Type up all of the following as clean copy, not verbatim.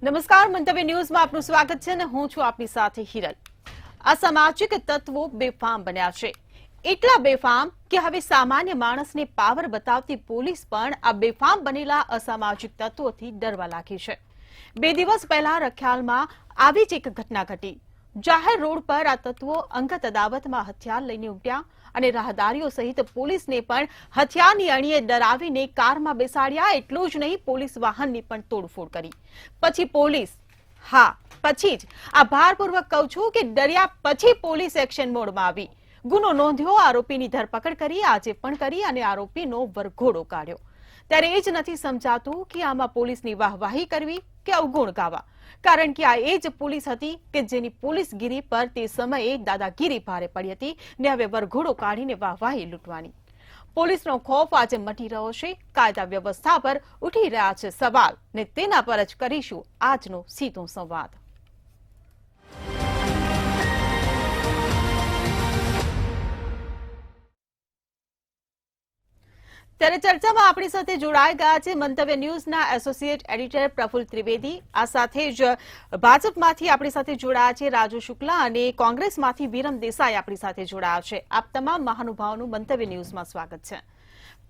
નમસ્કાર, મંતવ્ય ન્યૂઝમાં આપનું સ્વાગત છે અને હું છું આપની સાથે હિરલ। અસામાજિક તત્વો બેફામ બન્યા છે, એટલા બેફામ કે હવે સામાન્ય માણસને પાવર બતાવતી પોલીસ પણ આ બેફામ બનેલા અસામાજિક તત્વોથી ડરવા લાગી છે। 2 દિવસ પહેલા રખિયાલમાં આવી જ એક ઘટના ઘટી। જાહેર રોડ પર આ તત્વો અંગત અદાવતમાં હથિયાર લઈને ઉમટ્યા અને રાહદારીઓ સહિત પોલીસને પણ હથિયારની અણીએ ડરાવીને કારમાં બેસાડ્યા। એટલું જ નહીં, પોલીસ વાહનની પણ તોડફોડ કરી। પછી પોલીસ, હા પછી જ આ ભારપૂર્વક કહું છું કે ડર્યા પછી પોલીસ એક્શન મોડમાં આવી, ગુનો નોંધ્યો, આરોપીની ધરપકડ કરી, આજે પણ કરી અને આરોપીનો વરઘોડો કાઢ્યો। ત્યારે એ જ નથી સમજાતું કે આમાં પોલીસની વાહવાહી કરવી કે અવગુણ ગાવા, કારણ કે આ એ જ પોલીસ હતી કે જેની પોલીસગીરી પર તે સમયે દાદાગીરી ભારે પડી હતી ને હવે વરઘોડો કાઢીને વાહવાહી લૂંટવાની। પોલીસનો ખોફ આજે મટી રહ્યો છે, કાયદા વ્યવસ્થા પર ઉઠી રહ્યા છે સવાલ ને તેના પર જ કરીશું આજનો સીધો સંવાદ। ત્યારે ચર્ચામાં આપણી સાથે જોડાઈ ગયા છે મંતવ્ય ન્યૂઝના એસોસિએટ એડિટર પ્રફુલ્લ ત્રિવેદી, આ સાથે જ ભાજપમાંથી આપણી સાથે જોડાયા છે રાજુ શુક્લા અને કોંગ્રેસમાંથી વિરમ દેસાઈ આપણી સાથે જોડાયા છે। આપ તમામ મહાનુભાવોનું મંતવ્ય ન્યૂઝમાં સ્વાગત છે।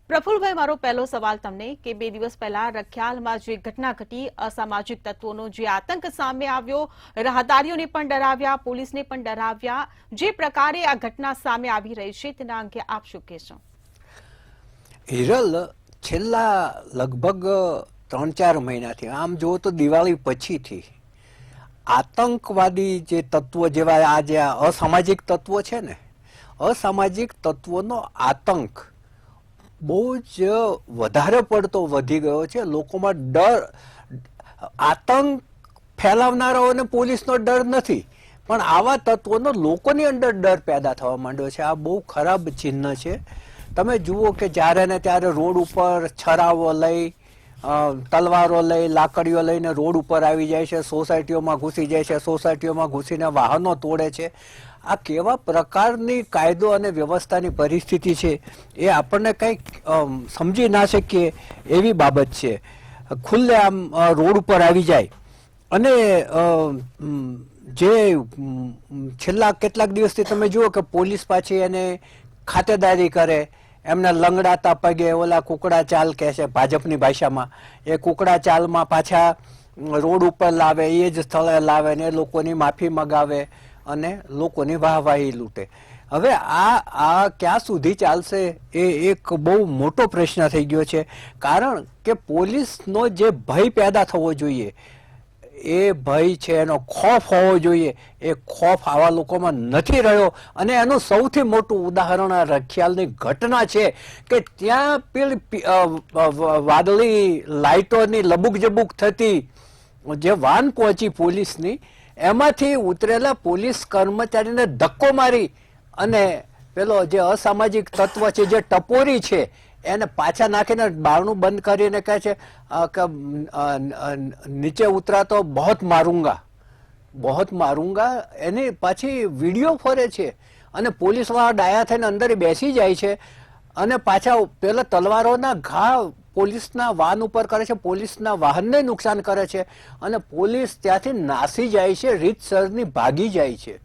પ્રફુલ્લભાઈ, મારો પહેલો સવાલ તમને કે 2 દિવસ પહેલા રખિયાલમાં જે ઘટના ઘટી, અસામાજિક તત્વોનો જે આતંક સામે આવ્યો, રાહદારીઓને પણ ડરાવ્યા, પોલીસને પણ ડરાવ્યા, જે પ્રકારે આ ઘટના સામે આવી રહી છે તેના અંગે આપ શું કહેશો? હિરલ, છેલ્લા લગભગ 3-4 મહિનાથી, આમ જુઓ તો દિવાળી પછીથી આતંકવાદી જે તત્વો જેવા આ જે અસામાજિક તત્વો છે ને, અસામાજિક તત્વોનો આતંક બહુ જ વધારે પડતો વધી ગયો છે। લોકોમાં ડર, આતંક ફેલાવનારાઓને પોલીસનો ડર નથી, પણ આવા તત્વોનો લોકોની અંદર ડર પેદા થવા માંડ્યો છે। આ બહુ ખરાબ ચિહ્ન છે। તમે જુઓ કે જ્યારે ને ત્યારે રોડ ઉપર છરાઓ લઈ, તલવારો લઈ, લાકડીઓ લઈને રોડ ઉપર આવી જાય છે, સોસાયટીઓમાં ઘૂસી જાય છે, સોસાયટીઓમાં ઘૂસીને વાહનો તોડે છે। આ કેવા પ્રકારની કાયદો અને વ્યવસ્થાની પરિસ્થિતિ છે એ આપણને કંઈક સમજી ના શકીએ એવી બાબત છે। ખુલ્લે આમ રોડ ઉપર આવી જાય અને જે છેલ્લા કેટલાક દિવસથી તમે જુઓ કે પોલીસ પાછી એને ખાતેદારી કરે, એમને લંગડાતા પગે, ઓલા કુકડા ચાલ કહે છે ભાજપની ભાષામાં, એ કુકડા ચાલમાં પાછા રોડ ઉપર લાવે, એ જ સ્થળે લાવે ને એ લોકોની માફી મગાવે અને લોકોની વાહવાહી લૂંટે। હવે આ ક્યાં સુધી ચાલશે એ એક બહુ મોટો પ્રશ્ન થઈ ગયો છે, કારણ કે પોલીસનો જે ભય પેદા થવો જોઈએ, એ ભય છે, એનો ખોફ હોવો જોઈએ, એ ખોફ આવા લોકોમાં નથી રહ્યો। અને એનું સૌથી મોટું ઉદાહરણ આ રખિયાલની ઘટના છે કે ત્યાં પેલી વાદળી લાઇટોની લબુક જબુક થતી જે વાન પહોંચી પોલીસની, એમાંથી ઉતરેલા પોલીસ કર્મચારીને ધક્કો મારી અને પેલો જે અસામાજિક તત્વ છે, જે ટપોરી છે, એને પાછા નાખીને બારણું બંધ કરીને કહે છે કે નીચે ઉતરા તો બહોત મારૂંગા, બહોત મારૂંગા। એની પાછી વિડીયો ફરે છે અને પોલીસવાળા ડાયા થઈને અંદર બેસી જાય છે અને પાછા પેલા તલવારોના ઘા પોલીસના વાહન ઉપર કરે છે, પોલીસના વાહનને નુકસાન કરે છે અને પોલીસ ત્યાંથી નાસી જાય છે, રીતસરની ભાગી જાય છે।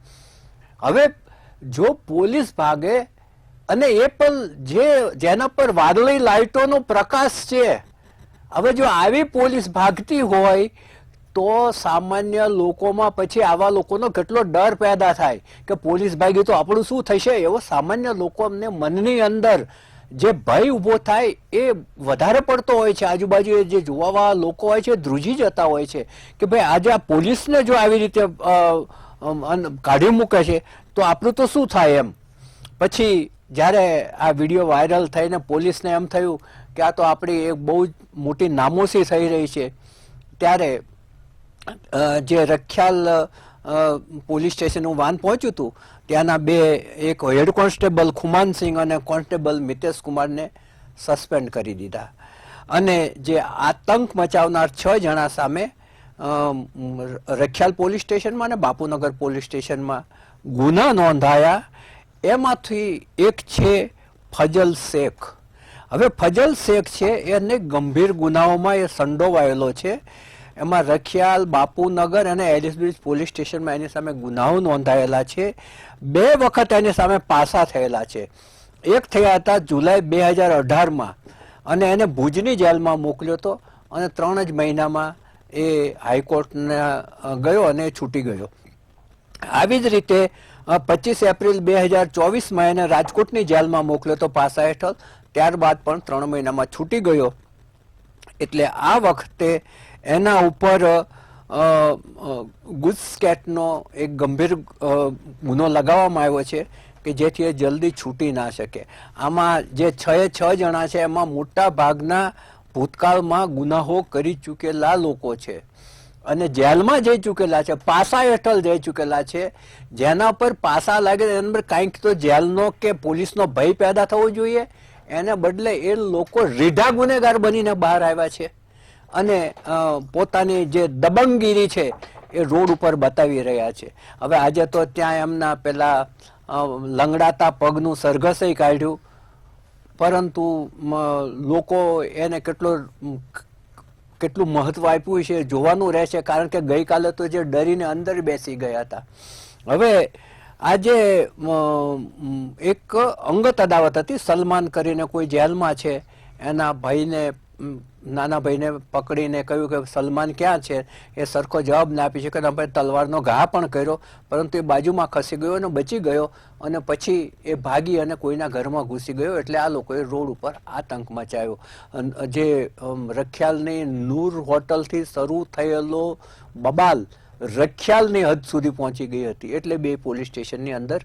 હવે જો પોલીસ ભાગે અને એ પણ જેના પર વાદળી લાઇટોનો પ્રકાશ છે, હવે જો આવી પોલીસ ભાગતી હોય તો સામાન્ય લોકોમાં પછી આવા લોકોનો કેટલો ડર પેદા થાય કે પોલીસ ભાગી તો આપણું શું થશે, એવો સામાન્ય લોકોને મનની અંદર જે ભય ઊભો થાય એ વધારે પડતો હોય છે। આજુબાજુ જે જોવાવાળા લોકો હોય છે ધ્રુજી જતા હોય છે કે ભાઈ આજે આ પોલીસને જો આવી રીતે કાઢી મૂકે છે તો આપણું તો શું થાય એમ। પછી જ્યારે આ વિડીયો વાયરલ થઈને પોલીસને એમ થયું કે આ તો આપણી એક બહુ મોટી નામોશી થઈ રહી છે, ત્યારે જે રખિયાલ પોલીસ સ્ટેશનનું વાન પહોંચ્યું હતું ત્યાંના એક હેડ કોન્સ્ટેબલ ખુમાનસિંહ અને કોન્સ્ટેબલ મિતેશ કુમારને સસ્પેન્ડ કરી દીધા અને જે આતંક મચાવનાર 6 જણા સામે રખિયાલ પોલીસ સ્ટેશનમાં અને બાપુનગર પોલીસ સ્ટેશનમાં ગુના નોંધાયા। એમાંથી એક છે ફજલ શેખ। હવે ફજલ શેખ છે એને ગંભીર ગુનાઓમાં એ સંડોવાયેલો છે। એમાં રખિયાલ, બાપુનગર અને એલિસ બ્રિજ પોલીસ સ્ટેશનમાં એની સામે ગુનાઓ નોંધાયેલા છે. 2 વખત એની સામે પાસા થયેલા છે. એક થયા હતા જુલાઈ 2018માં અને એને ભુજની જેલમાં મોકલ્યો હતો અને 3 જ મહિનામાં એ હાઈકોર્ટને ગયો અને એ છૂટી ગયો. આવી જ રીતે 25 એપ્રિલ 2024માં એને રાજકોટની જેલમાં મોકલ્યો હતો પાસા હેઠળ. ત્યારબાદ પણ 3 મહિનામાં છૂટી ગયો. એટલે આ વખતે એના ઉપર ગુજકેટનો એક ગંભીર ગુનો લગાવવામાં આવ્યો છે કે જેથી એ જલ્દી છૂટી ના શકે. આમાં જે 6 જણા છે એમાં મોટા ભાગના ભૂતકાળમાં ગુનાઓ કરી ચૂકેલા લોકો છે અને જેલમાં જઈ ચૂકેલા છે, પાસા હેઠળ જઈ ચૂકેલા છે. જેના પર પાસા લાગે એના પર કાંઈક તો જેલનો કે પોલીસનો ભય પેદા થવો જોઈએ. એને બદલે એ લોકો રીઢા ગુનેગાર બનીને બહાર આવ્યા છે અને પોતાની જે દબંગગીરી છે એ રોડ ઉપર બતાવી રહ્યા છે. હવે આજે તો ત્યાં એમના પેલા લંગડાતા પગનું સરઘસય કાઢ્યું, પરંતુ લોકો એને કેટલું મહત્વ આપ્યું છે જોવાનું રહેશે, કારણ કે ગઈકાલે તો જે ડરીને અંદર બેસી ગયા હતા. હવે આજે એક અંગત અદાવત હતી. સલમાન કરીને કોઈ જેલમાં છે, એના ભાઈને, નાના ભાઈને પકડીને કહ્યું કે સલમાન ક્યાં છે. એ સરખો જવાબ ના આપી શકે. ભાઈ તલવારનો ઘા પણ કર્યો, પરંતુ એ બાજુમાં ખસી ગયો અને બચી ગયો અને પછી એ ભાગી અને કોઈના ઘરમાં ઘૂસી ગયો. એટલે આ લોકોએ રોડ ઉપર આતંક મચાવ્યો. જે રખિયાલની નૂર હોટલથી શરૂ થયેલો બબાલ રખિયાલની હદ સુધી પહોંચી ગઈ હતી. એટલે 2 પોલીસ સ્ટેશનની અંદર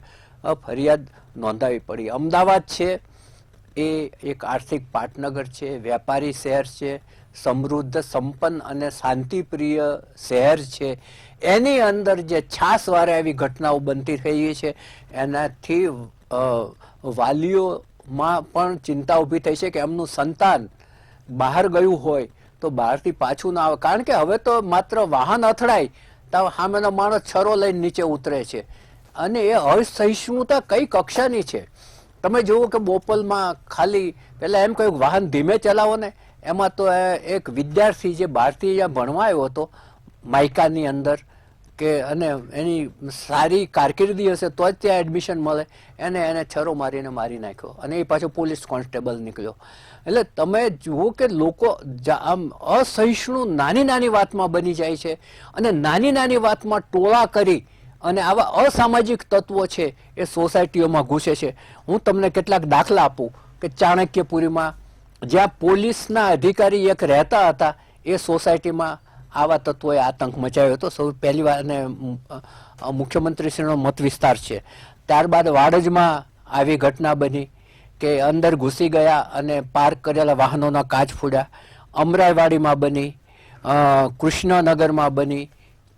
ફરિયાદ નોંધાવી પડી. અમદાવાદ છે એ એક આર્થિક પાટનગર છે, વેપારી શહેર છે, સમૃદ્ધ, સંપન્ન અને શાંતિપ્રિય શહેર છે. એની અંદર જે છાસવારે આવી ઘટનાઓ બનતી રહી છે એનાથી વાલીઓમાં પણ ચિંતા ઊભી થઈ છે કે એમનું સંતાન બહાર ગયું હોય તો બહારથી પાછું ના આવે. કારણ કે હવે તો માત્ર વાહન અથડાય તો સામેનો માણસ છરો લઈને નીચે ઉતરે છે અને એ અસહિષ્ણુતા કઈ કક્ષાની છે. તમે જુઓ કે બોપલમાં ખાલી પહેલા એમ કહ્યું વાહન ધીમે ચલાવો ને, એમાં તો એક વિદ્યાર્થી જે બહારથી ભણવા આવ્યો હતો માયકાની અંદર કે અને એની સારી કારકિર્દી હશે તો જ ત્યાં એડમિશન મળે, એને છરો મારીને મારી નાખ્યો અને એ પાછો પોલીસ કોન્સ્ટેબલ નીકળ્યો. એટલે તમે જુઓ કે લોકો આમ અસહિષ્ણુ નાની નાની વાતમાં બની જાય છે અને નાની નાની વાતમાં ટોળા કરી અને આવા અસામાજિક તત્વો છે એ સોસાયટીઓમાં ઘૂસે છે. હું તમને કેટલાક દાખલા આપું કે ચાણક્યપુરીમાં જ્યાં પોલીસના અધિકારી એક રહેતા હતા એ સોસાયટીમાં આવા તત્વોએ આતંક મચાવ્યો હતો. સૌ પહેલી વાર અને મુખ્યમંત્રીશ્રીનો મત વિસ્તાર છે. ત્યારબાદ વાડજમાં આવી ઘટના બની કે અંદર ઘૂસી ગયા અને પાર્ક કરેલા વાહનોના કાચ ફૂટ્યા. અમરાઈવાડીમાં બની, કૃષ્ણનગરમાં બની,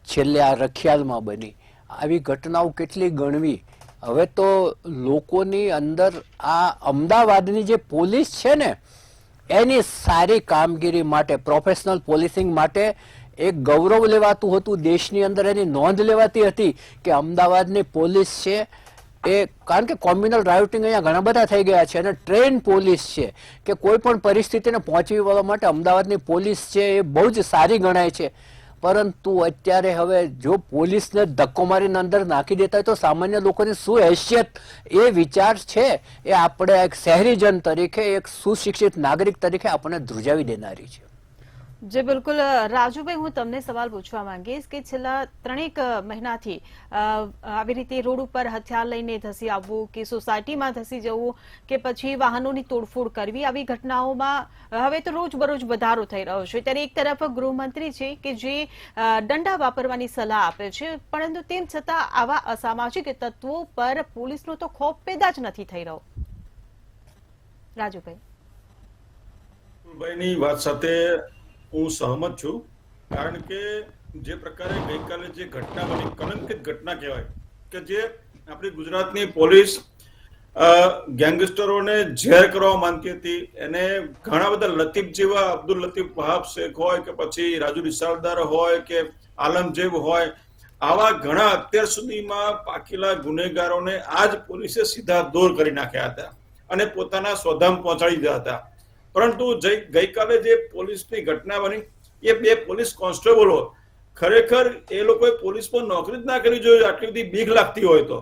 છેલ્લે આ રખિયાલમાં બની. આવી ઘટનાઓ કેટલી ગણવી. હવે તો લોકોની અંદર આ અમદાવાદની જે પોલીસ છે ને એની સારી કામગીરી માટે, પ્રોફેશનલ પોલીસિંગ માટે એક ગૌરવ લેવાતું હતું. દેશની અંદર એની નોંધ લેવાતી હતી કે અમદાવાદની પોલીસ છે એ, કારણ કે કોમ્યુનલ રાયોટિંગ અહીંયા ઘણા બધા થઈ ગયા છે અને ટ્રેન પોલીસ છે કે કોઈ પણ પરિસ્થિતિને પહોંચી વળવા માટે અમદાવાદની પોલીસ છે એ બહુ જ સારી ગણાય છે. પરંતુ અત્યારે હવે જો પોલીસને ધક્કો મારીને અંદર નાખી દેતા હોય તો સામાન્ય લોકોની શું હેસિયત, એ વિચાર છે એ આપણે એક શહેરીજન તરીકે, એક સુશિક્ષિત નાગરિક તરીકે આપણને ધ્રુજાવી દેનારી છે. જી બિલકુલ. રાજુભાઈ, હું તમને સવાલ પૂછવા માંગીશ કે છેલ્લા 3 મહિનાથી આવી રીતે રોડ ઉપર હથિયાર લઈને ધસી આવવું કે સોસાયટીમાં ધસી જવું કે પછી વાહનોની તોડફોડ કરવી, આવી ઘટનાઓમાં હવે તો રોજબરોજ વધારો થઈ રહ્યો છે. ત્યારે એક તરફ ગૃહમંત્રી છે કે જે દંડા વાપરવાની સલાહ આપે છે, પરંતુ તેમ છતાં આવા અસામાજિક તત્વો પર પોલીસનો તો ખોફ પેદા જ નથી થઈ રહ્યો. રાજુભાઈ, ભાઈની વાત સાથે હું સહમત છું. કારણ કે જે પ્રકારે ગઈકાલે જે ઘટના બની, કલંકિત ઘટના કહેવાય કે જે આપણી ગુજરાતની પોલીસ ગેંગસ્ટરોને ઝેર કરવા માંગતી હતી. એને ઘણા બધા લતીફ જેવા, અબ્દુલ લતીફ વહાબ શેખ હોય કે પછી રાજુ રિસાલદાર હોય કે આલમજેબ હોય, આવા ઘણા અત્યાર સુધીમાં પાકેલા ગુનેગારોને આજ પોલીસે સીધા દોર કરી નાખ્યા હતા અને પોતાના સ્વધામ પહોંચાડી દીધા હતા. પરંતુ ગઈકાલે જે પોલીસની ઘટના બની એ 2 પોલીસ કોન્સ્ટેબલો ખરેખર એ લોકોએ પોલીસમાં નોકરી જ ના કરવી જોઈએ આટલી બધી બીક લાગતી હોય તો.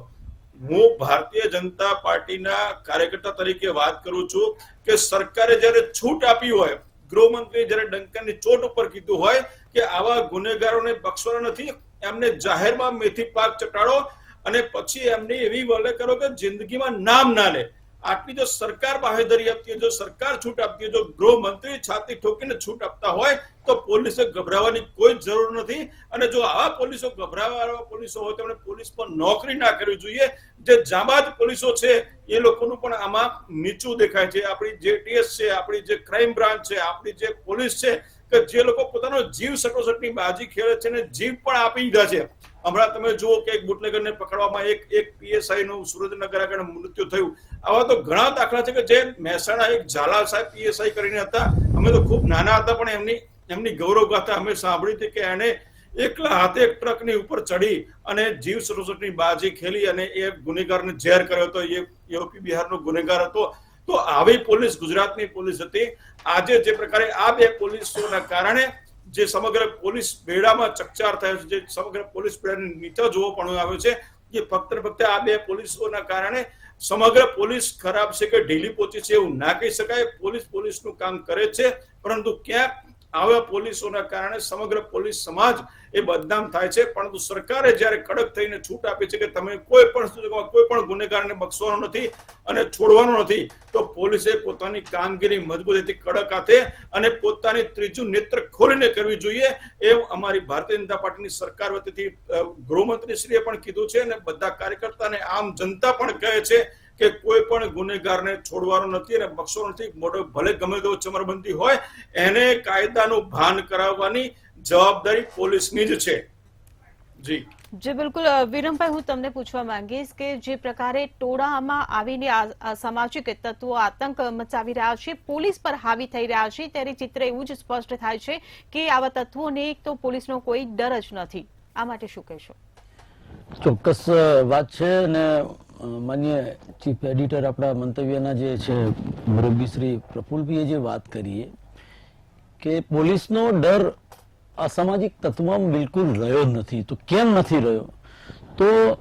હું ભારતીય જનતા પાર્ટીના કાર્યકર્તા તરીકે વાત કરું છું કે સરકારે જ્યારે છૂટ આપી હોય, ગૃહમંત્રીએ જ્યારે ડંકાની ચોટ ઉપર કીધું હોય કે આવા ગુનેગારોને બક્ષવાના નથી, એમને જાહેરમાં મેથી પાક ચટાડો અને પછી એમની એવી વલે કરો કે જિંદગીમાં નામ ના લે. આટલી જો સરકાર બાહેધરી આપતી હોય, જો સરકાર છૂટ આપતી હોય, જો ગૃહમંત્રી છાતી ઠોકીને છૂટ આપતા હોય તો પોલીસે ગભરાવાની કોઈ જરૂર નથી. અને જો આવા પોલીસો ગભરાવા પોલીસો હોય તો એમણે પોલીસ પર નોકરી ના કરવી જોઈએ. જે જાબાજ પોલીસો છે એ લોકોનું પણ આમાં નીચું દેખાય છે. આપણી જે ટીએસ છે, આપણી જે ક્રાઇમ બ્રાન્ચ છે, આપણી જે પોલીસ છે કે જે લોકો પોતાનો જીવ સટોસટની બાજી ખેલે છે ને જીવ પણ આપી દીધા છે. હમણાં તમે જુઓ કે એક બુટલેગરને પકડવામાં એક પીએસઆઈ નું સુરેન્દ્રનગર આગળ મૃત્યુ થયું. આવા તો ઘણા દાખલા છે કે જે મહેસાણા એક ઝાલા સાહેબ પીએસઆઈ કરીને હતા. અમે તો ખૂબ નાના હતા પણ એમની ગૌરવ ગાથા અમે સાંભળી હતી કે એને એકલા હાથે એક ટ્રકની ઉપર ચડી અને જીવ સટોસટની બાજી ખેલી અને એ ગુનેગારને ઝેર કર્યો હતો. એ યુપી બિહારનો ગુનેગાર હતો. તો આવી પોલીસ ગુજરાતની પોલીસ હતી. આજે જે પ્રકારે આ 2 પોલીસોના કારણે જે સમગ્ર પોલીસ બેડામાં ચકચાર થયો છે, જે સમગ્ર પોલીસ બેડાને નીચે જોવો પણ આવ્યો છે, એ ફક્ત આ 2 પોલીસોના કારણે સમગ્ર પોલીસ ખરાબ છે કે ઢીલી પોચી છે એવું ના કહી શકાય. પોલીસનું કામ કરે છે, પરંતુ ક્યાંક આવા પોલીસોના કારણે સમગ્ર પોલીસ સમાજ એ બદનામ થાય છે. પરંતુ સરકારે જ્યારે કડક થઈને છૂટ આપી છે કે તમે કોઈ પણ ગુનેગારને બક્ષવાનો નથી અને છોડવાનો નથી, તો પોલીસે પોતાની કામગીરી મજબૂતીથી કડક હાથે અને પોતાની ત્રીજું નેત્ર ખોલીને કરવી જોઈએ. એ અમારી ભારતીય જનતા પાર્ટીની સરકાર વતીથી ગૃહમંત્રીશ્રીએ પણ કીધું છે અને બધા કાર્યકર્તાને આમ જનતા પણ કહે છે કે કોઈ પણ ગુનેગારને છોડવાનો નથી અને બક્ષવાનો નથી. મોટો ભલે ગમે તેવો ચમરબંધી હોય, એને કાયદાનું ભાન કરાવવાની જવાબદારી પોલીસની જ છે. જી બિલકુલ. વિરમભાઈ, હું તમને પૂછવા માંગીશ કે જે પ્રકારે ટોળામાં આવીને અસામાજિક તત્વો આતંક મચાવી રહ્યા છે, પોલીસ પર હાવી થઈ રહ્યા છે, ત્યારે ચિત્ર એવું જ સ્પષ્ટ થાય છે કે આવા તત્વોને એક તો પોલીસનો કોઈ ડર જ નથી. આ માટે શું કહેશો? ચોક્કસ વાત છે અને માન્ય ચીફ એડિટર આપણા મંતવ્યના જે છે મુરબ્બી શ્રી પ્રફુલભાઈએ જે વાત કરીએ કે પોલીસનો ડર અસામાજિક તત્વમાં બિલકુલ રહ્યો નથી. તો કેમ નથી રહ્યો? તો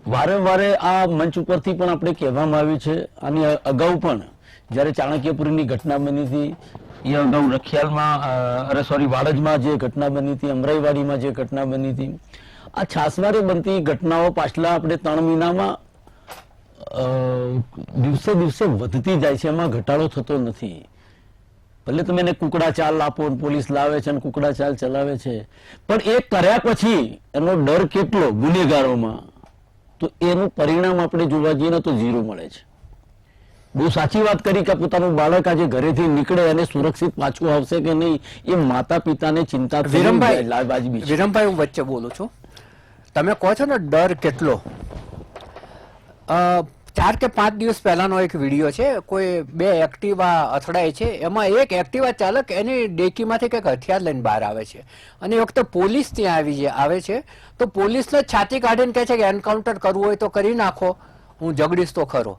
વારંવાર આ મંચ ઉપરથી પણ આપણે કહેવામાં આવ્યું છે. આની અગાઉ પણ જ્યારે ચાણક્યપુરીની ઘટના બની હતી, એ અગાઉ રખિયાલમાં વાડજમાં જે ઘટના બની હતી, અમરાઈવાડીમાં જે ઘટના બની હતી, આ છાસવારે બનતી ઘટનાઓ પાછલા આપણે 3 મહિનામાં દિવસે દિવસે વધતી જાય છે. એમાં ઘટાડો થતો નથી. ભલે તમે એને કુકડા ચાલ આપો, પોલીસ લાવે છે અને કુકડા ચાલ ચલાવે છે, પણ એ કર્યા પછી એનો ડર કેટલો ગુનેગારોમાં, તો એનું પરિણામ આપણે જોવા જઈએ ને તો 0 મળે છે. બહુ સાચી વાત કરી કે પોતાનું બાળક આજે ઘરેથી નીકળે અને સુરક્ષિત પાછું આવશે કે નહીં, એ માતા પિતાને ચિંતા. વિરમભાઈ, હું વચ્ચે બોલું છું. તમે કહો છો ને ડર કેટલો. 4 કે 5 દિવસ પહેલાનો એક વિડીયો છે. કોઈ 2 એક્ટિવા અથડાય છે. એમાં એક એક્ટિવા ચાલક એની ડેકીમાંથી કંઈક હથિયાર લઈને બહાર આવે છે અને એ વખતે પોલીસ ત્યાં આવે છે. તો પોલીસને છાતી કાઢીને કહે છે કે એન્કાઉન્ટર કરવું હોય તો કરી નાખો, હું ઝઘડીશ તો ખરો.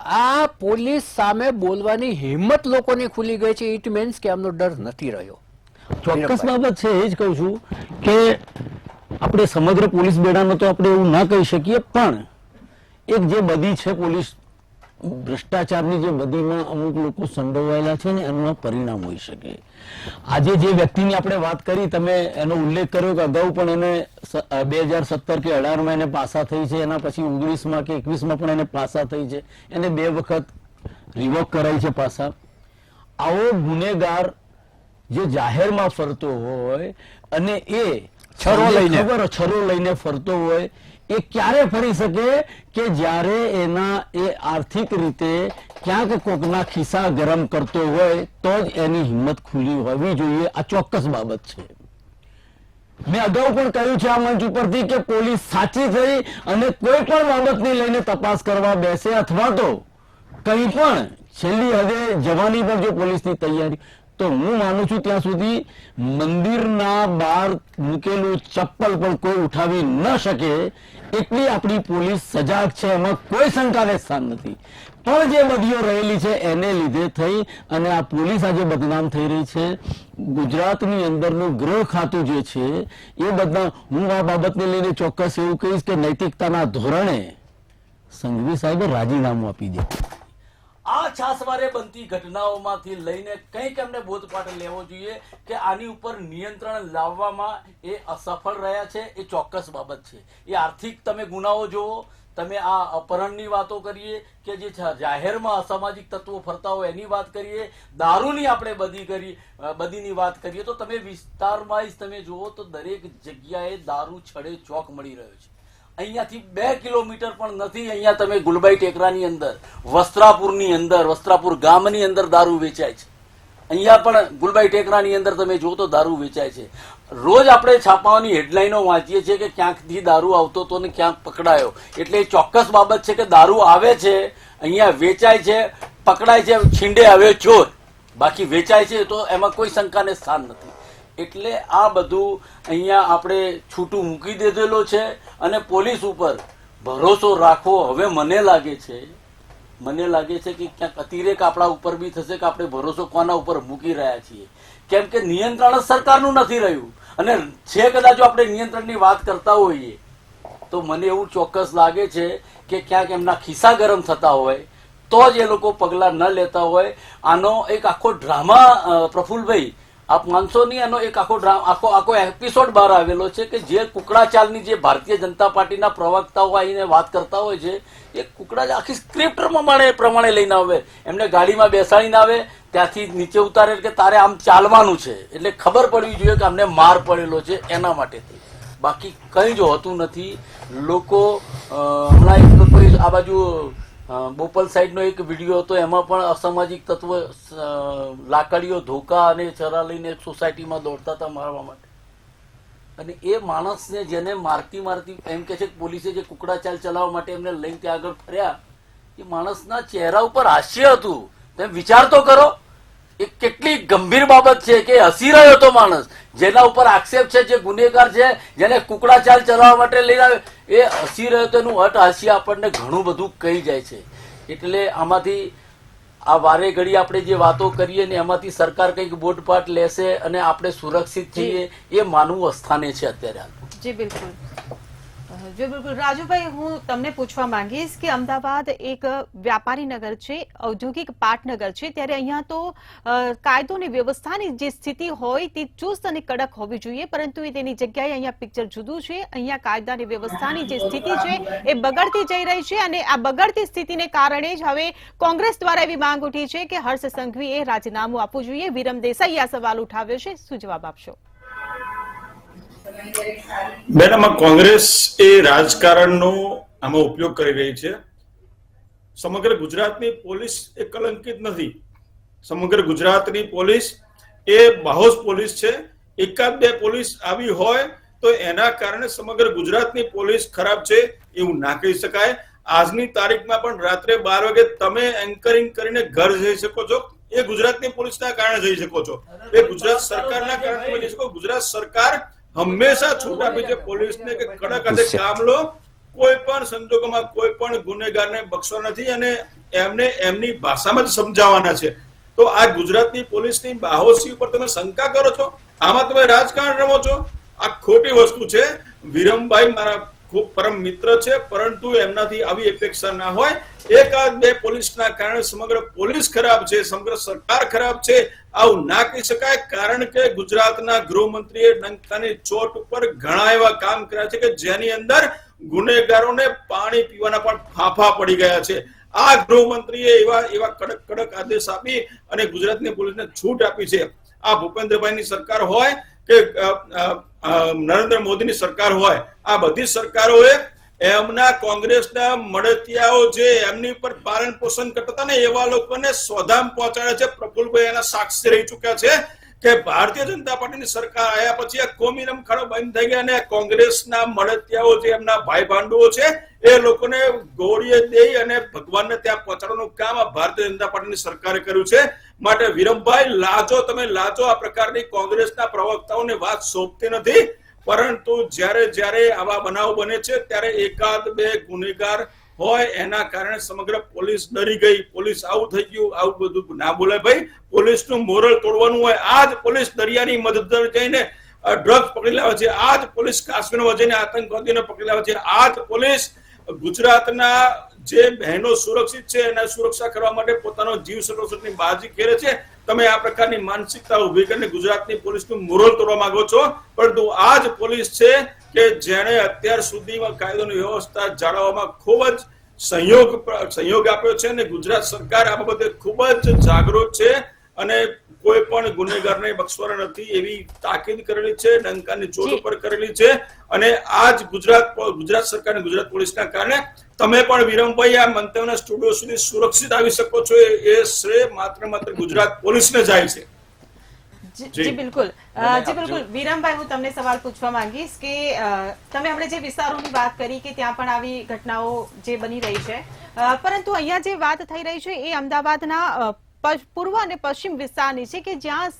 આ પોલીસ સામે બોલવાની હિંમત લોકોની ખુલી ગઈ છે. ઇટ મીન્સ કે એમનો ડર નથી રહ્યો. ચોક્કસ બાબત છે. એ જ કહું છું કે આપણે સમગ્ર પોલીસ બેડાનો તો આપણે એવું ના કહી શકીએ, પણ એક જે બધી છે પોલીસ ભ્રષ્ટાચારની જે બધીમાં અમુક લોકો સંડોવાયેલા છે ને, એનું પરિણામ હોઈ શકે. આજે જે વ્યક્તિની આપણે વાત કરી, તમે એનો ઉલ્લેખ કર્યો કે અગાઉ પણ એને 2017 કે 18માં એને પાસા થઈ છે, એના પછી 19માં કે 21માં પણ એને પાસા થઈ છે, એને 2 વખત રિવોક કરાઈ છે પાસા. આવો ગુનેગાર જે જાહેરમાં ફરતો હોય અને એ છરો લઈને ફરતો હોય, એ ક્યારે ફરી શકે કે જ્યારે એના એ આર્થિક રીતે ક્યાંક કોકના ખિસ્સા ગરમ કરતો હોય તો જ એની હિંમત ખુલ્લી હોવી જોઈએ. આ ચોક્કસ બાબત છે. મેં અગાઉ પણ કહ્યું છે આ મંચ ઉપરથી કે પોલીસ સાચી થઈ અને કોઈ પણ બાબતને લઈને તપાસ કરવા બેસે અથવા તો કંઈ પણ છેલ્લી હદે જવાની પણ જો પોલીસની તૈયારી, તો હું માનું છું ત્યાં સુધી મંદિરના બહાર મૂકેલું ચપ્પલ પણ કોઈ ઉઠાવી ન શકે એટલી આપણી પોલીસ સજાગ છે. એમાં કોઈ શંકાને સ્થાન નથી. પણ જે બદીઓ રહેલી છે એને લીધે થઈ અને આ પોલીસ આજે બદનામ થઈ રહી છે. ગુજરાતની અંદરનું ગૃહ ખાતું જે છે એ બદનામ. હું આ બાબતને લઈને ચોક્કસ એવું કહીશ કે નૈતિકતાના ધોરણે સંઘવી સાહેબે રાજીનામું આપી દે. આ છાસવારે બનતી ઘટનાઓમાંથી લઈને કંઈક એમને બોધપાઠ લેવો જોઈએ કે આની ઉપર નિયંત્રણ લાવવામાં એ અસફળ રહ્યા છે. એ ચોક્કસ બાબત છે. એ આર્થિક તમે ગુનાઓ જુઓ, તમે આ અપહરણની વાતો કરીએ કે જે જાહેરમાં અસામાજિક તત્વો ફરતા હોય એની વાત કરીએ, દારૂની આપણે બધીની વાત કરીએ, તો તમે વિસ્તારમાં તમે જુઓ તો દરેક જગ્યાએ દારૂ છડે ચોક મળી રહ્યો છે. અહીંયાથી 2 કિલોમીટર પણ નથી. અહીંયા તમે ગુલબાઈ ટેકરાની અંદર, વસ્ત્રાપુર ગામની અંદર દારૂ વેચાય છે. અહીંયા પણ ગુલબાઈ ટેકરાની અંદર તમે જુઓ તો દારૂ વેચાય છે. રોજ આપણે છાપાઓની હેડલાઈનો વાંચીએ છીએ કે ક્યાંકથી દારૂ આવતો હતો ને ક્યાંક પકડાયો. એટલે એ ચોક્કસ બાબત છે કે દારૂ આવે છે, અહીંયા વેચાય છે, પકડાય છે, છીંડે આવે ચોર, બાકી વેચાય છે તો એમાં કોઈ શંકાને સ્થાન નથી. એટલે આ બધું અહીંયા આપણે છૂટું મૂકી દીધેલો છે અને પોલીસ ઉપર ભરોસો રાખવો હવે મને લાગે છે કે ક્યાંક અતિરેક આપણા ઉપર બી થશે કે આપણે ભરોસો કોના ઉપર મૂકી રહ્યા છીએ. કેમ કે નિયંત્રણ સરકારનું નથી રહ્યું. અને છે કદાચ જો આપણે નિયંત્રણની વાત કરતા હોઈએ તો મને એવું ચોક્કસ લાગે છે કે ક્યાંક એમના ખિસ્સા ગરમ થતા હોય તો જ એ લોકો પગલાં ન લેતા હોય. આનો એક આખો ડ્રામા, પ્રફુલભાઈ આપ માનશો નહીં, એનો એક આખો એપિસોડ બહાર આવેલો છે કે જે કુકડાચાલની જે ભારતીય જનતા પાર્ટીના પ્રવક્તાઓ આવીને વાત કરતા હોય છે એ કુકડા આખી સ્ક્રિપ્ટ પ્રમાણે લઈને આવે. એમને ગાડીમાં બેસાડીને આવે, ત્યાંથી નીચે ઉતારે કે તારે આમ ચાલવાનું છે. એટલે ખબર પડવી જોઈએ કે અમને માર પડેલો છે એના માટે. બાકી કંઈ જ હોતું નથી. લોકો હમણાં આ બાજુ બોપલ સાઈડનો એક વિડીયો હતો, એમાં પણ અસામાજિક તત્વો લાકડીઓ, ધોકા અને છરા લઈને સોસાયટીમાં દોડતા હતા મારવા માટે. અને એ માણસને જેને મારતી એમ કે છે કે પોલીસે જે કુકડા ચાલ ચલાવવા માટે એમને લઈને ત્યાં આગળ ફર્યા, એ માણસના ચહેરા ઉપર હાસ્ય હતું. તમે વિચાર તો કરો, એ કેટલી ગંભીર બાબત છે કે હસી રહ્યો હતો માણસ. જેના ઉપર આક્ષેપ છે, જે ગુનેગાર છે, જેને કુકડા ચાલ ચલાવવા માટે લઈને આવે, એ હસી રહ્યો તો એનું હાસ્ય આપણને ઘણું બધું કહી જાય છે. એટલે આમાંથી આ વારે ઘડી આપણે જે વાતો કરીએ ને એમાંથી સરકાર કંઈક બોધપાઠ લેશે અને આપણે સુરક્ષિત છીએ એ માનવું અસ્થાને છે અત્યારે. જી બિલકુલ. રાજુભાઈ, હું તમને પૂછવા માંગીશ કે અમદાવાદ એક વ્યાપારી નગર છે, ઔદ્યોગિક પાટનગર છે, ત્યારે અહીંયા તો કાયદો અને વ્યવસ્થાની જે સ્થિતિ હોય તે ચુસ્ત અને કડક હોવી જોઈએ, પરંતુ તેની જગ્યાએ અહીંયા પિક્ચર જુદું છે. અહીંયા કાયદા અને વ્યવસ્થાની જે સ્થિતિ છે એ બગડતી જઈ રહી છે અને આ બગડતી સ્થિતિને કારણે જ હવે કોંગ્રેસ દ્વારા એવી માંગ ઉઠી છે કે હર્ષ સંઘવીએ રાજીનામું આપવું જોઈએ. વિરમ દેસાઈએ આ સવાલ ઉઠાવ્યો છે, શું જવાબ આપશો? બેન, આમાં કોંગ્રેસ એ રાજકારણનો આમાં ઉપયોગ કરી રહી છે. સમગ્ર ગુજરાતની પોલીસ એ કલંકિત નથી. સમગ્ર ગુજરાતની પોલીસ એ બાહોશ પોલીસ છે. એકાદ બે પોલીસ આવી હોય તો એના કારણે સમગ્ર ગુજરાતની પોલીસ ખરાબ છે એવું ના કહી શકાય. આજની તારીખમાં પણ રાત્રે 12 વાગે તમે એન્કરિંગ કરીને ઘર જઈ શકો છો, એ ગુજરાતની પોલીસના કારણે જઈ શકો છો. એ ગુજરાત સરકારના કારણે તમે જઈ શકો. ગુજરાત સરકાર હંમેશા છૂટ આપી છે પોલીસને કે કડક હાથે કામ લો. કોઈ પણ સંજોગોમાં કોઈ પણ ગુનેગારને બક્ષવા નથી અને એમને એમની ભાષામાં જ સમજાવવાના છે. તો આ ગુજરાતની પોલીસની બાહોશી ઉપર તમે શંકા કરો છો, આમાં તમે રાજકારણ રમો છો, આ ખોટી વસ્તુ છે. વિરમભાઈ મારા ખૂબ પરમ મિત્ર છે, પરંતુ એમનાથી આવી અપેક્ષા ના હોય. એકાદ બે પોલીસના કારણે સમગ્ર પોલીસ ખરાબ છે, સમગ્ર સરકાર ખરાબ છે આવું ના કહી શકાય. કારણ કે ગુજરાતના ગૃહમંત્રીએ ડંકાની ચોટ ઉપર ઘણા એવા કામ કર્યા છે કે જેની અંદર ગુનેગારોને પાણી પીવાના પણ ફાંફા પડી ગયા છે. આ ગૃહમંત્રીએ એવા કડક આદેશ આપી અને ગુજરાતની પોલીસને છૂટ આપી છે. આ ભૂપેન્દ્રભાઈની સરકાર હોય કે નરેન્દ્ર મોદીની સરકાર હોય, આ બધી સરકારોએ એમના કોંગ્રેસના મળતિયાઓ જે એમની પર પાલન પોષણ કરતા હતા ને એવા લોકોને સોધામ પહોંચાડે છે. પ્રફુલભાઈ એના સાક્ષી રહી ચુક્યા છે કે ભારતીય જનતા પાર્ટીની સરકાર આવ્યા પછી આ કોમી રમખાણો બંધ થઈ ગયા અને કોંગ્રેસના મળતિયાઓ જે એમના ભાઈ ભાંડુઓ છે એ લોકોને ગોળીએ દઈ અને ભગવાનને ત્યાં પહોંચાડવાનું કામ આ ભારતીય જનતા પાર્ટીની સરકારે કર્યું છે. માટે વિરમભાઈ લાજો, તમે લાજો. આ પ્રકારની કોંગ્રેસના પ્રવક્તાઓને વાત સોંપતી નથી, પરંતુ જ્યારે આવા બનાવ બને છે ત્યારે એકાદ બે ગુનેગાર હોય એના કારણે સમગ્ર પોલીસ ડરી ગઈ, પોલીસ આવું થઈ ગયું, આવું બધું ના બોલાય ભાઈ. પોલીસનું મોરલ તોડવાનું હોય. આજ પોલીસ દરિયાની મદદ જઈને ડ્રગ્સ પકડી લાવે છે, આજ પોલીસ કાશ્મીરમાં જઈને આતંકવાદીઓને પકડી લાવે છે, આજ પોલીસ ગુજરાતના જે બહેનો સુરક્ષિત છે એના સુરક્ષા કરવા માટે પોતાનો જીવ સટોસટની બાજી ખેરે છે. તમે આ પ્રકારની માનસિકતા ઉભી કરીને ગુજરાતની પોલીસનું મોરલ તોડવા માંગો છો, પરંતુ આ જ પોલીસ છે કે જેણે અત્યાર સુધીમાં કાયદોની વ્યવસ્થા જાળવવામાં ખૂબ જ સહયોગ આપ્યો છે અને ગુજરાત સરકાર આ બાબતે ખૂબ જ જાગૃત છે અને કોઈ પણ ગુનેગારને બક્ષવાના નથી એવી તાકીદ કરેલી છે, ડંકાની ચોટ ઉપર કરેલી છે. અને આજ ગુજરાત સરકાર અને ગુજરાત પોલીસના કારણે તમે પણ વિરમભાઈ આ મંતવ્યના સ્ટુડિયો સુધી સુરક્ષિત આવી શકો છો. એ શ્રેય માત્ર ગુજરાત પોલીસને જાય છે. જી બિલકુલ. વિરમભાઈ, હું તમને સવાલ પૂછવા માંગીશ કે તમે હમણાં જે વિસ્તારોની વાત કરી કે ત્યાં પણ આવી ઘટનાઓ જે બની રહી છે, પરંતુ અહીંયા જે વાત થઈ રહી છે એ અમદાવાદના પૂર્વ અને પશ્ચિમ વિસ્તારની છે કે જ્યાં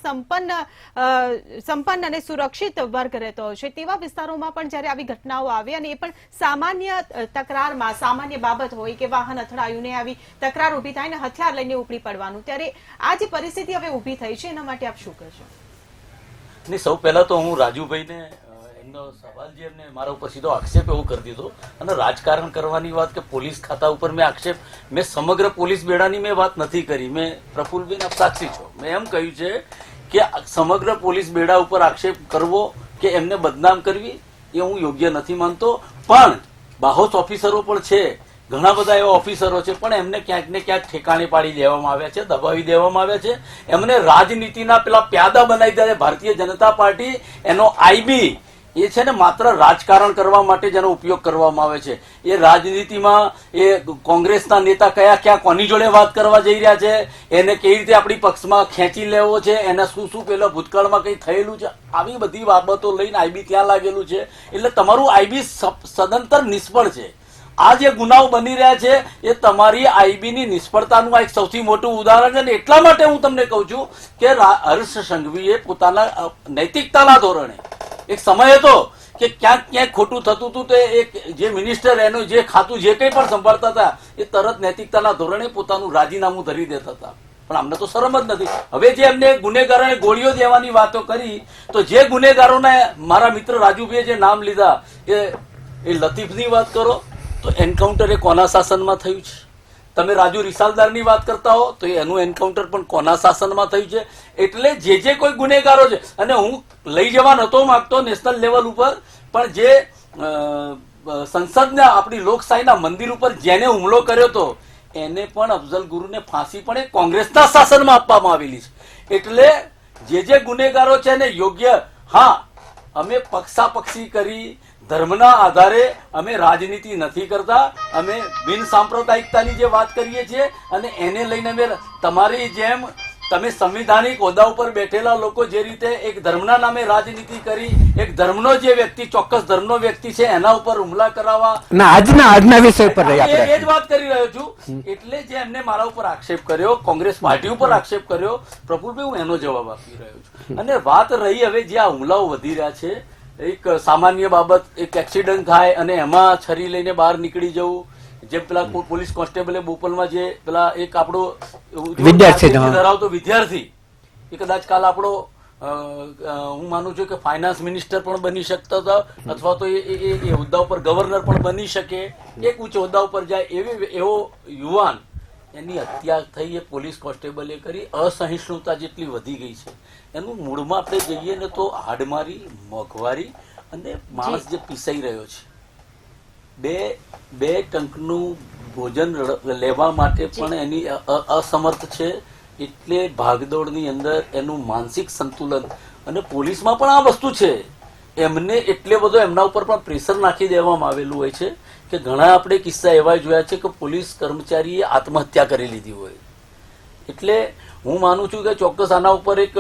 સંપન્ન અને સુરક્ષિત વર્ગ રહેતો હોય છે. તેવા વિસ્તારોમાં પણ જ્યારે આવી ઘટનાઓ આવે અને એ પણ સામાન્ય તકરારમાં, સામાન્ય બાબત હોય કે વાહન અથડાયું ને આવી તકરાર ઉભી થાય ને હથિયાર લઈને ઉપડી પડવાનું, ત્યારે આ જે પરિસ્થિતિ હવે ઉભી થઈ છે એના માટે આપ શું કહેશો? સૌ પહેલા તો હું રાજુભાઈને એમનો સવાલ જે એમને મારા ઉપર સીધો આક્ષેપ એવો કરી દીધો અને રાજકારણ કરવાની વાત કે પોલીસ ખાતા ઉપર મેં આક્ષેપ, મેં સમગ્ર પોલીસ બેડાની મેં વાત નથી કરી. મેં પ્રફુલબેન આપ સાક્ષી છો, મેં એમ કહ્યું છે કે સમગ્ર પોલીસ બેડા ઉપર આક્ષેપ કરવો કે એમને બદનામ કરવી એ હું યોગ્ય નથી માનતો. પણ બાહોશ ઓફિસરો પણ છે, ઘણા બધા એવા ઓફિસરો છે, પણ એમને ક્યાંક ને ક્યાંક ઠેકાણે પાડી દેવામાં આવ્યા છે, દબાવી દેવામાં આવ્યા છે. એમને રાજનીતિના પેલા પ્યાદા બનાવી દીધા છે. ભારતીય જનતા પાર્ટી એનો આઈબી એ છે ને માત્ર રાજકારણ કરવા માટે જેનો ઉપયોગ કરવામાં આવે છે. એ રાજનીતિમાં એ કોંગ્રેસના નેતા ક્યાં કોની જોડે વાત કરવા જઈ રહ્યા છે, એને કેવી રીતે આપણી પક્ષમાં ખેંચી લેવો છે, એને શું પેલા ભૂતકાળમાં કઈ થયેલું છે, આવી બધી બાબતો લઈને આઈબી ત્યાં લાગેલું છે. એટલે તમારું આઈબી સદંતર નિષ્ફળ છે. આ જે ગુનાઓ બની રહ્યા છે એ તમારી આઈબી ની નિષ્ફળતાનું એક સૌથી મોટું ઉદાહરણ છે. એટલા માટે હું તમને કહું છું કે હર્ષ સંઘવીએ પોતાના નૈતિકતાના ધોરણે, એક સમય હતો કે ક્યાંક ખોટું થતું હતું તો એક જે મિનિસ્ટર એનું જે ખાતું જે કંઈ પણ સંભાળતા હતા એ તરત નૈતિકતાના ધોરણે પોતાનું રાજીનામું ધરી દેતા હતા. પણ અમને તો શરમ જ નથી. હવે જે એમને ગુનેગારોને ગોળીઓ દેવાની વાતો કરી, તો જે ગુનેગારોને મારા મિત્ર રાજુભાઈએ જે નામ લીધા કે એ લતીફની વાત કરો તો એન્કાઉન્ટર એ કોના શાસનમાં થયું છે? તમે રાજુ રિસાલદારની વાત કરતા હો તો એનું એન્કાઉન્ટર પણ કોના શાસનમાં થયું છે? એટલે જે કોઈ ગુનેગારો છે, અને હું લઈ જવા નતો માંગતો નેશનલ લેવલ ઉપર, પણ જે સંસદના આપણી લોકશાહીના મંદિર ઉપર જેને હુમલો કર્યો હતો એને પણ અફઝલ ગુરુને ફાંસી પણ એ કોંગ્રેસના શાસનમાં આપવામાં આવેલી છે. એટલે જે ગુનેગારો છે ને યોગ્ય, હા અમે પક્ષાપક્ષી કરી ધર્મના આધારે અમે રાજનીતિ નથી કરતા. અમે બિન સાંપ્રદાયિકતાની જે વાત કરીએ છીએ અને એને લઈને અમે તમારી જેમ તમે સંવિધાનિક હોદ્દા ઉપર બેઠેલા લોકો જે રીતે એક ધર્મના નામે રાજનીતિ કરી, એક ધર્મનો જે વ્યક્તિ, ચોક્કસ ધર્મનો વ્યક્તિ છે એના ઉપર હુમલા કરાવવા, આજના વિષય પર એ જ વાત કરી રહ્યો છું. એટલે જે એમને મારા ઉપર આક્ષેપ કર્યો, કોંગ્રેસ પાર્ટી ઉપર આક્ષેપ કર્યો, પ્રફુલભાઈ હું એનો જવાબ આપી રહ્યો છું. અને વાત રહી હવે જે આ હુમલાઓ વધી રહ્યા છે, એક સામાન્ય બાબત, એક એક્સિડન્ટ થાય અને એમાં છરી લઈને બહાર નીકળી જવું, જેમ પેલા પોલીસ કોન્સ્ટેબલે બોપલમાં જે પેલા એક આપણો વિદ્યાર્થી ધરાવતો વિદ્યાર્થી, એ કદાચ કાલ આપણો હું માનું છું કે ફાઇનાન્સ મિનિસ્ટર પણ બની શકતો હતો, અથવા તો એ હોદ્દા ઉપર ગવર્નર પણ બની શકે, એક ઉચ્ચ હોદ્દા ઉપર જાય એવો યુવાન, એની હત્યા થઈ એ પોલીસ કોન્સ્ટેબલે કરી. અસહિષ્ણુતા જેટલી વધી ગઈ છે એનું મૂળમાં આપણે જઈએ ને તો હાડમારી, મોંઘવારી અને માણસ જે પીસાઈ રહ્યો છે, બે ટંકનું ભોજન લેવા માટે પણ એની અસમર્થ છે. એટલે ભાગદોડની અંદર એનું માનસિક સંતુલન, અને પોલીસમાં પણ આ વસ્તુ છે, એમને એટલે બધો એમના ઉપર પણ પ્રેશર નાખી દેવામાં આવેલું હોય છે કે ઘણા આપણે કિસ્સા એવા જોયા છે કે પોલીસ કર્મચારીએ આત્મહત્યા કરી લીધી હોય. એટલે હું માનું છું કે ચોક્કસ આના ઉપર એક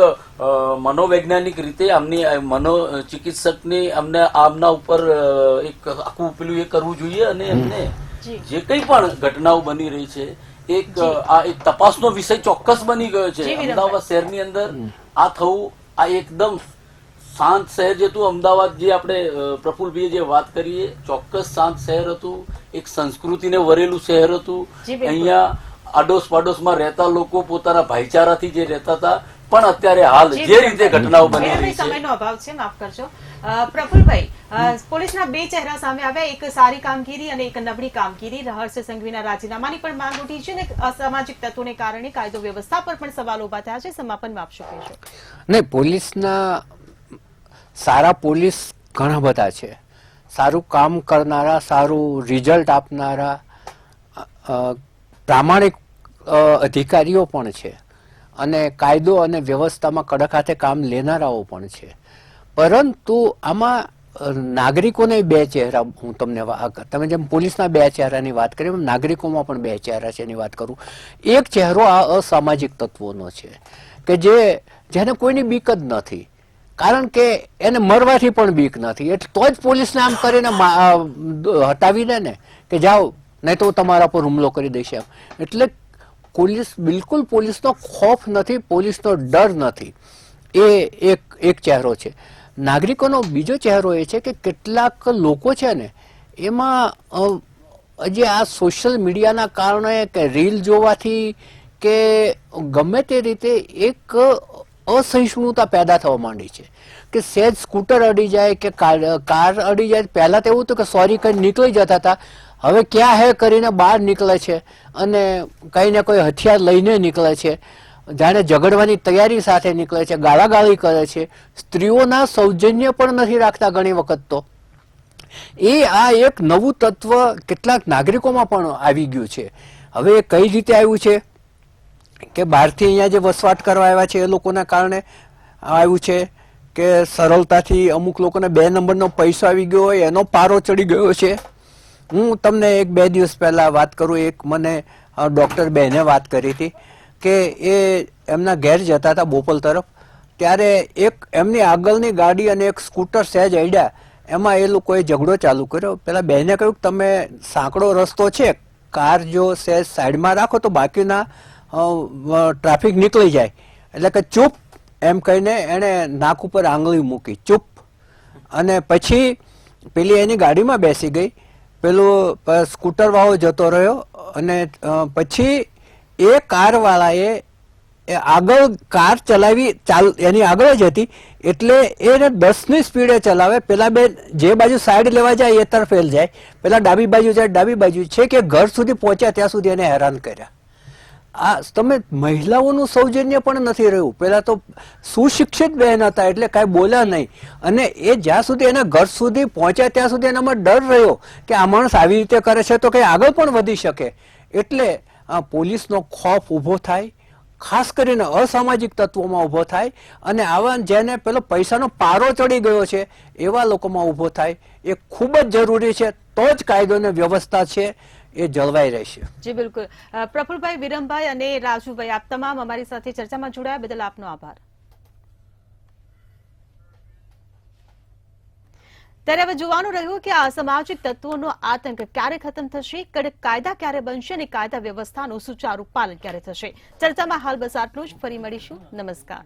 મનોવૈજ્ઞાનિક રીતે આમની મનોચિકિત્સકની આમના ઉપર એક આખું પેલું એ કરવું જોઈએ, અને એમને જે કંઈ પણ ઘટનાઓ બની રહી છે એક તપાસનો વિષય ચોક્કસ બની ગયો છે. અમદાવાદ શહેરની અંદર આ થવું આ એકદમ શાંત શહેર જે હતું અમદાવાદ, જે આપણે પ્રફુલભાઈએ જે વાત કરીએ, ચોક્કસ શાંત શહેર હતું, એક સંસ્કૃતિને વરેલું શહેર હતું. જી, બિલકુલ. અહીંયા આડોશ પાડોશમાં રહેતા લોકો પોતાના ભાઈચારાથી જે રહેતા હતા, પણ અત્યારે હાલ જી, જે રીતે ઘટનાઓ બની વિરમભાઈ, રહી છે, સમયનો અભાવ છે, માફ કરજો. પ્રફુલભાઈ, પોલીસના બે ચહેરા સામે આવ્યા, એક સારી કામગીરી અને એક નબળી કામગીરી. હર્ષ સંઘવીના રાજીનામાની પણ માંગ ઉઠી છે અને અસામાજિક તત્વોને કારણે કાયદો વ્યવસ્થા પર પણ સવાલો ઉભા થયા છે. સમાપનમાં આપ શું કહેશો? નહીં, પોલીસના સારા પોલીસ ઘણા બધા છે, સારું કામ કરનારા, સારું રિઝલ્ટ આપનારા, પ્રામાણિક અધિકારીઓ પણ છે અને કાયદો અને વ્યવસ્થામાં કડક હાથે કામ લેનારાઓ પણ છે. પરંતુ આમાં નાગરિકોને બે ચહેરા, હું તમને તમે જેમ પોલીસના બે ચહેરાની વાત કરી એમ નાગરિકોમાં પણ બે ચહેરા છે એની વાત કરું. એક ચહેરો આ અસામાજિક તત્વોનો છે કે જેને કોઈની બીક જ નથી, કારણ કે એને મરવાથી પણ બીક નથી, એટલે તો જ પોલીસને આમ કરીને હટાવીને ને કે જાઓ, નહીં તો તમારા પર હુમલો કરી દઈશ એમ. એટલે પોલીસ, બિલકુલ પોલીસનો ખોફ નથી, પોલીસનો ડર નથી. એ એક ચહેરો છે. નાગરિકોનો બીજો ચહેરો એ છે કે કેટલાક લોકો છે ને એમાં જે આ સોશિયલ મીડિયાના કારણે કે રીલ જોવાથી કે ગમે તે રીતે એક અસહિષ્ણુતા પેદા થવા માંડી છે કે સહેજ સ્કૂટર અડી જાય કે કાર અડી જાય. પહેલા તો એવું હતું કે સોરી કઈ નીકળી જતા હતા, હવે ક્યાં હે કરીને બહાર નીકળે છે અને કઈ ને કોઈ હથિયાર લઈને નીકળે છે, જાણે ઝઘડવાની તૈયારી સાથે નીકળે છે, ગાળાગાળી કરે છે, સ્ત્રીઓના સૌજન્ય પણ નથી રાખતા ઘણી વખત. તો આ એક નવું તત્વ કેટલાક નાગરિકોમાં પણ આવી ગયું છે. હવે એ કઈ રીતે આવ્યું છે કે બહારથી અહીંયા જે વસવાટ કરવા આવ્યા છે એ લોકોના કારણે આવ્યું છે કે સરળતાથી અમુક લોકોને 2 નંબરનો પૈસો આવી ગયો હોય, એનો પારો ચડી ગયો છે. હું તમને 1-2 દિવસ પહેલા વાત કરું, એક મને ડૉક્ટર બહેને વાત કરી હતી કે એ એમના ઘેર જતા હતા બોપલ તરફ, ત્યારે એક એમની આગળની ગાડી અને એક સ્કૂટર સહેજ અડ્યા, એમાં એ લોકોએ ઝઘડો ચાલુ કર્યો. પેલા બહેને કહ્યું કે તમે સાંકડો રસ્તો છે, કાર જો સહેજ સાઈડમાં રાખો તો બાકીના ટ્રાફિક નીકળી જાય, એટલે કે ચૂપ એમ કહીને એણે નાક ઉપર આંગળી મૂકી, ચૂપ. અને પછી પેલી એની ગાડીમાં બેસી ગઈ, પેલું સ્કૂટર વાળો જતો રહ્યો અને પછી એ કારવાળાએ આગળ કાર ચલાવી, એની આગળ જ હતી એટલે એને 10ની સ્પીડે ચલાવે. પેલા બે જે બાજુ સાઈડ લેવા જાય એ તરફ જાય, પેલા ડાબી બાજુ જાય ડાબી બાજુ, છે કે ઘર સુધી પહોંચ્યા ત્યાં સુધી એને હેરાન કર્યા. આ તમે મહિલાઓનું સૌજન્ય પણ નથી રહ્યું. પેલા તો સુશિક્ષિત બહેન હતા એટલે કાંઈ બોલ્યા નહીં, અને એ જ્યાં સુધી એના ઘર સુધી પહોંચ્યા ત્યાં સુધી એનામાં ડર રહ્યો કે આ માણસ આવી રીતે કરે છે તો કંઈ આગળ પણ વધી શકે. એટલે આ પોલીસનો ખોફ ઊભો થાય, ખાસ કરીને અસામાજિક તત્વોમાં ઊભો થાય, અને આવા જેને પેલો પૈસાનો પારો ચડી ગયો છે એવા લોકોમાં ઊભો થાય. એ ખૂબ જ જરૂરી છે, તો જ કાયદો અને વ્યવસ્થા છે એ જળવાઈ રહેશે. જી બિલકુલ. પ્રફુલભાઈ, વિરમભાઈ અને રાજુભાઈ, આપ તમામ અમારી સાથે ચર્ચામાં જોડાયા બદલ આપનો આભાર. ત્યારે હવે જોવાનું રહ્યું કે આ અસામાજિક તત્વોનો આતંક ક્યારે ખતમ થશે, કડક કાયદા ક્યારે બનશે અને કાયદા વ્યવસ્થાનું સુચારુ પાલન ક્યારે થશે. ચર્ચામાં હાલ બસ આટલું જ. ફરી મળીશું. નમસ્કાર.